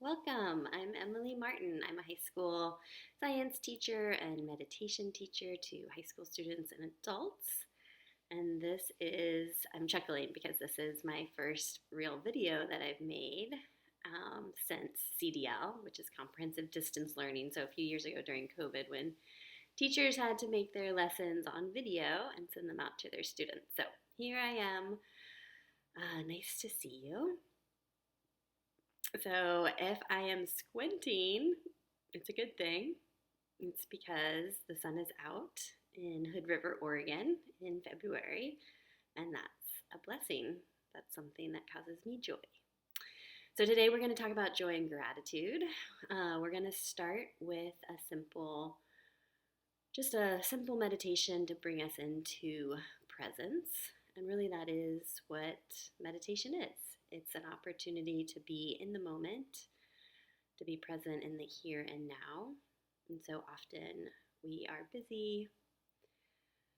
Welcome. I'm Emily Martin. I'm a high school science teacher and meditation teacher to high school students and adults. And I'm chuckling because this is my first real video that I've made since CDL, which is Comprehensive Distance Learning. So a few years ago during COVID when teachers had to make their lessons on video and send them out to their students. So here I am. Nice to see you. So if I am squinting, it's a good thing. It's because the sun is out in Hood River, Oregon in February, and that's a blessing. That's something that causes me joy. So today we're going to talk about joy and gratitude. We're going to start with a simple meditation to bring us into presence. And really that is what meditation is. It's an opportunity to be in the moment, to be present in the here and now. And so often we are busy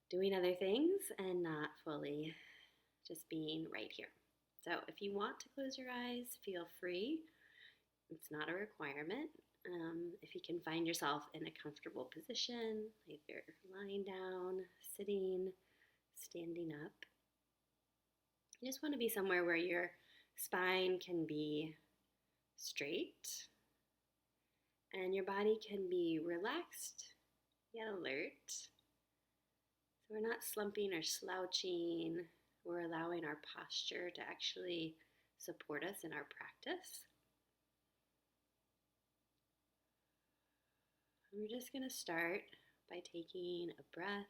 doing other things and not fully just being right here. So if you want to close your eyes, feel free. It's not a requirement. If you can find yourself in a comfortable position, either lying down, sitting, standing up. You just want to be somewhere where your spine can be straight and your body can be relaxed yet alert. So we're not slumping or slouching. We're allowing our posture to actually support us in our practice. And we're just going to start by taking a breath.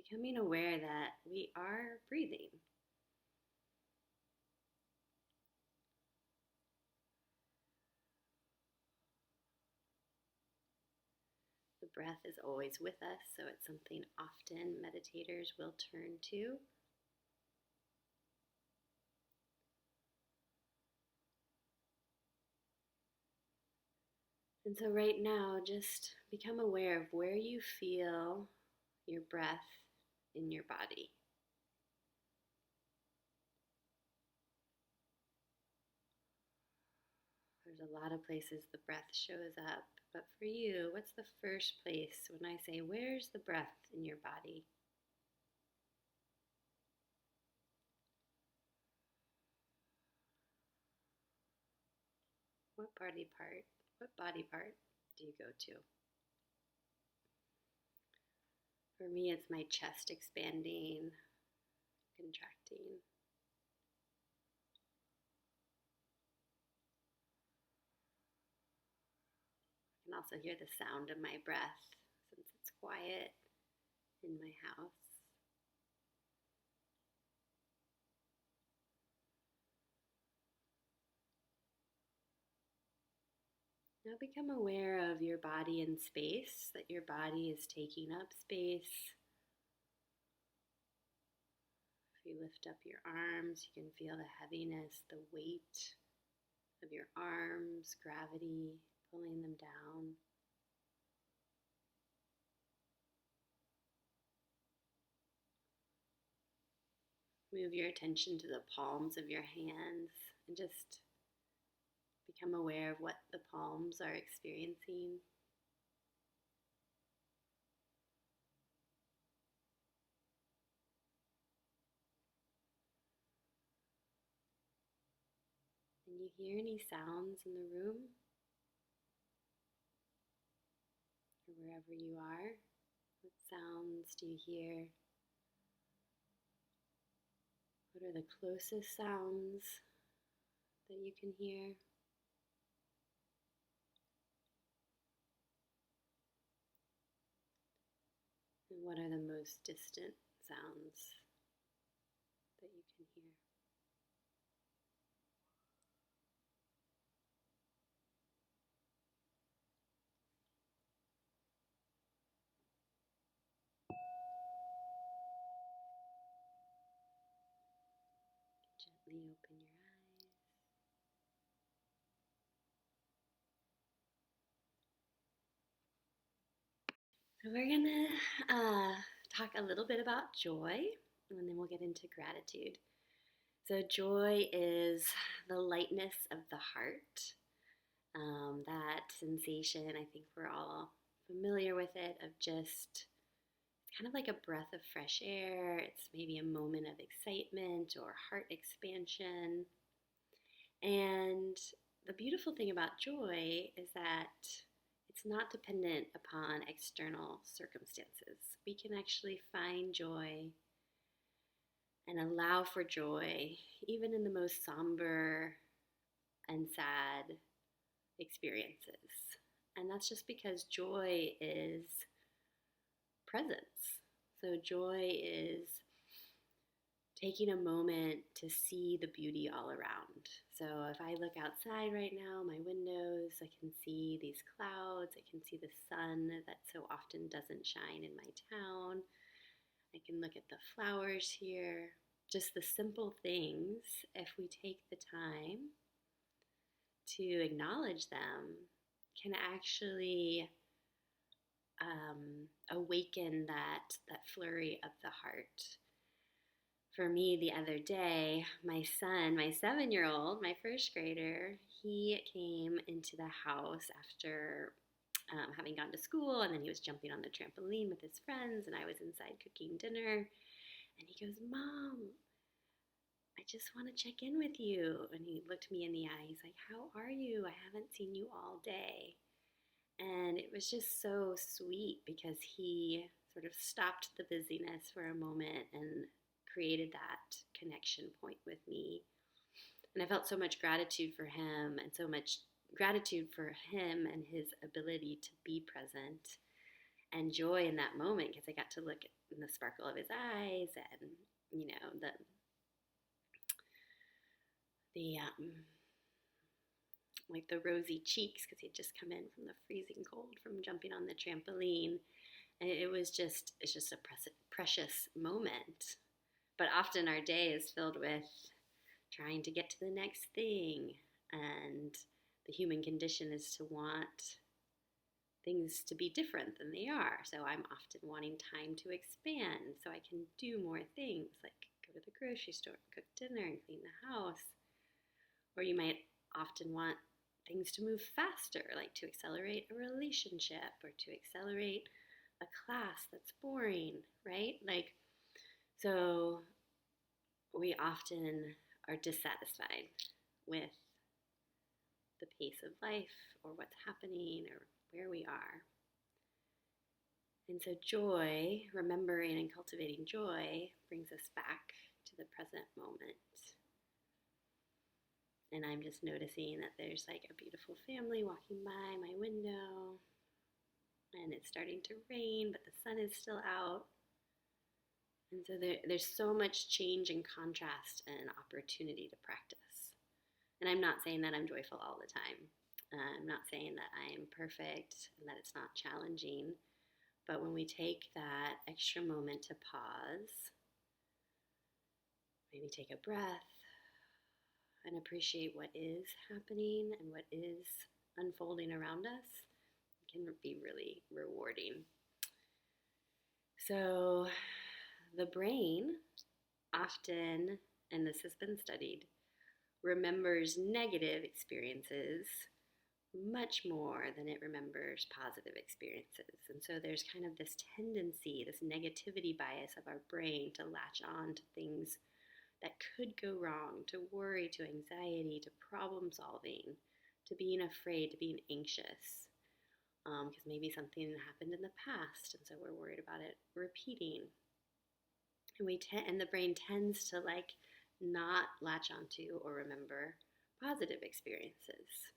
Becoming aware that we are breathing. The breath is always with us, so it's something often meditators will turn to. And so right now, just become aware of where you feel your breath in your body. There's a lot of places the breath shows up, but for you, what's the first place when I say, where's the breath in your body? What body part do you go to? For me, it's my chest expanding, contracting. I can also hear the sound of my breath since it's quiet in my house. Now become aware of your body in space, that your body is taking up space. If you lift up your arms, you can feel the heaviness, the weight of your arms, gravity pulling them down. Move your attention to the palms of your hands and just become aware of what the palms are experiencing. And you hear any sounds in the room or wherever you are? What sounds do you hear? What are the closest sounds that you can hear? And what are the most distant sounds that you can hear? Gently open your eyes. So we're going to talk a little bit about joy. and then we'll get into gratitude. So, joy is the lightness of the heart. That sensation, I think we're all familiar with it, of just kind of like a breath of fresh air. It's maybe a moment of excitement or heart expansion. And the beautiful thing about joy is that it's not dependent upon external circumstances. We can actually find joy and allow for joy even in the most somber and sad experiences. And that's just because joy is presence. So, joy is taking a moment to see the beauty all around. So if I look outside right now, my windows, I can see these clouds, I can see the sun that so often doesn't shine in my town. I can look at the flowers here. Just the simple things, if we take the time to acknowledge them, can actually awaken that flurry of the heart. For me, the other day, my son, my 7-year-old, my first grader, he came into the house after having gone to school, and then he was jumping on the trampoline with his friends, and I was inside cooking dinner. And he goes, "Mom, I just want to check in with you." And he looked me in the eye. He's like, "How are you? I haven't seen you all day." And it was just so sweet because he sort of stopped the busyness for a moment and created that connection point with me. And I felt so much gratitude for him and so much gratitude for him and his ability to be present and joy in that moment because I got to look in the sparkle of his eyes and, the like the rosy cheeks because he'd just come in from the freezing cold from jumping on the trampoline. And it's just a precious moment. But often our day is filled with trying to get to the next thing. And the human condition is to want things to be different than they are. So I'm often wanting time to expand so I can do more things like go to the grocery store, cook dinner, and clean the house. Or you might often want things to move faster, like to accelerate a relationship or to accelerate a class that's boring, right? So we often are dissatisfied with the pace of life or what's happening or where we are. And so joy, remembering and cultivating joy, brings us back to the present moment. And I'm just noticing that there's like a beautiful family walking by my window, and it's starting to rain, but the sun is still out. And so there's so much change and contrast and opportunity to practice. And I'm not saying that I'm joyful all the time. I'm not saying that I am perfect and that it's not challenging. But when we take that extra moment to pause, maybe take a breath, and appreciate what is happening and what is unfolding around us, it can be really rewarding. So the brain often, and this has been studied, remembers negative experiences much more than it remembers positive experiences. And so there's kind of this tendency, this negativity bias of our brain to latch on to things that could go wrong, to worry, to anxiety, to problem solving, to being afraid, to being anxious, because maybe something happened in the past, and so we're worried about it repeating. And the brain tends to not latch onto or remember positive experiences.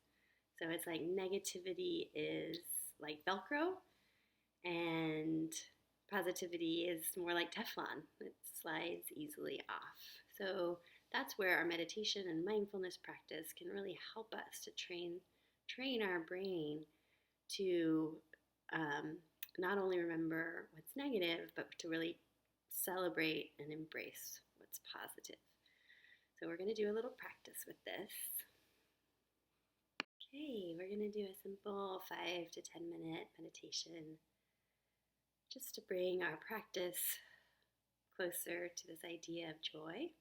So it's like negativity is like Velcro, and positivity is more like Teflon. It slides easily off. So that's where our meditation and mindfulness practice can really help us to train our brain to not only remember what's negative, but to really celebrate and embrace what's positive. So we're going to do a little practice with this. Okay, we're going to do a simple 5 to 10 minute meditation just to bring our practice closer to this idea of joy.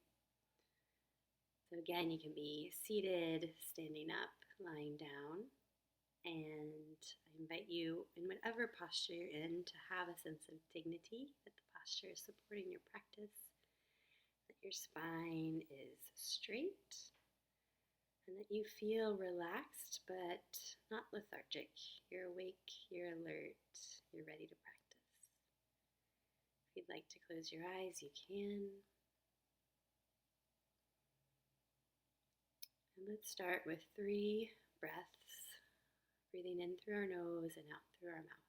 So again, you can be seated, standing up, lying down, and I invite you, in whatever posture you're in, to have a sense of dignity, that the posture is supporting your practice, that your spine is straight, and that you feel relaxed but not lethargic. You're awake, you're alert, you're ready to practice. If you'd like to close your eyes, you can. And let's start with 3 breaths, breathing in through our nose and out through our mouth.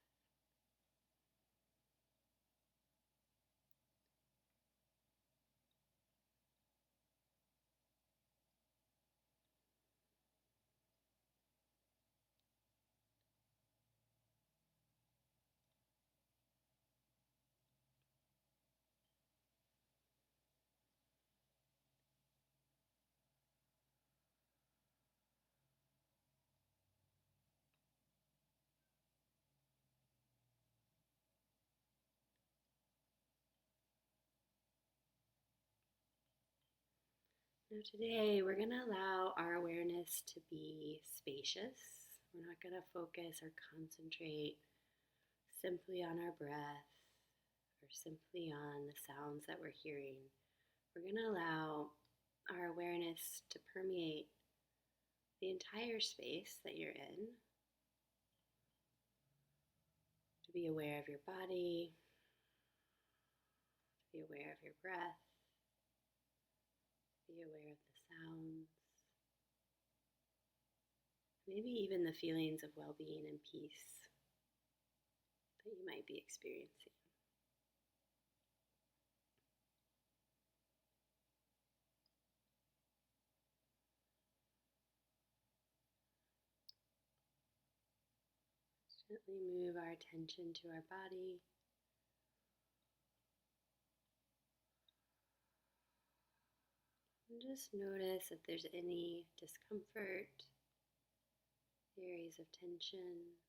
Now today we're going to allow our awareness to be spacious. We're not going to focus or concentrate simply on our breath or simply on the sounds that we're hearing. We're going to allow our awareness to permeate the entire space that you're in, to be aware of your body, to be aware of your breath, be aware of the sounds, maybe even the feelings of well-being and peace that you might be experiencing. Gently move our attention to our body. And just notice if there's any discomfort, areas of tension.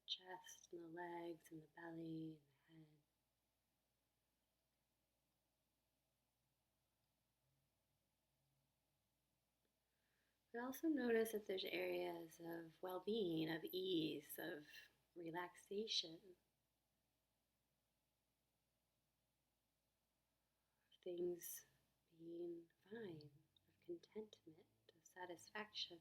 Chest and the legs and the belly and the head. But also notice if there's areas of well-being, of ease, of relaxation, of things being fine, of contentment, of satisfaction.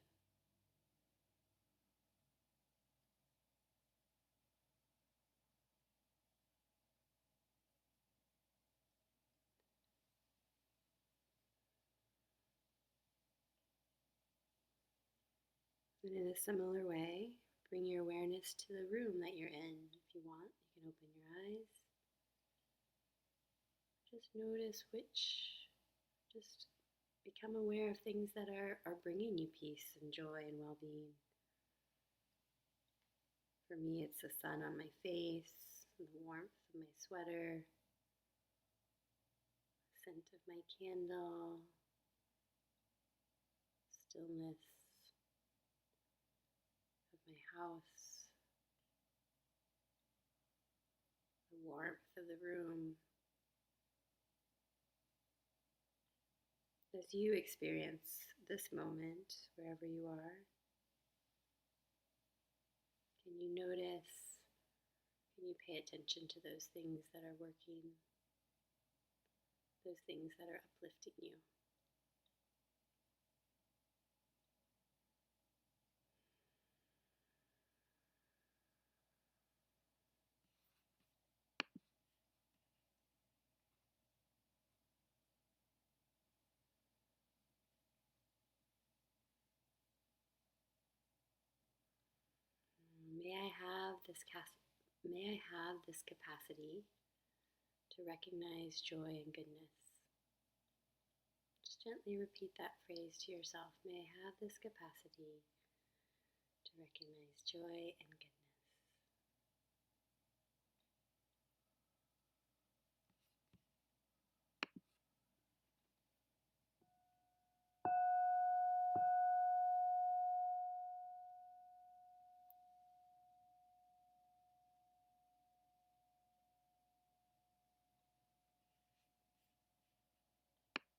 And in a similar way, bring your awareness to the room that you're in. If you want, you can open your eyes. Just notice just become aware of things that are bringing you peace and joy and well-being. For me, it's the sun on my face, the warmth of my sweater, the scent of my candle, stillness of my house, the warmth of the room. As you experience this moment, wherever you are, can you notice, can you pay attention to those things that are working, those things that are uplifting you? May I have this capacity to recognize joy and goodness. Just gently repeat that phrase to yourself. May I have this capacity to recognize joy and goodness.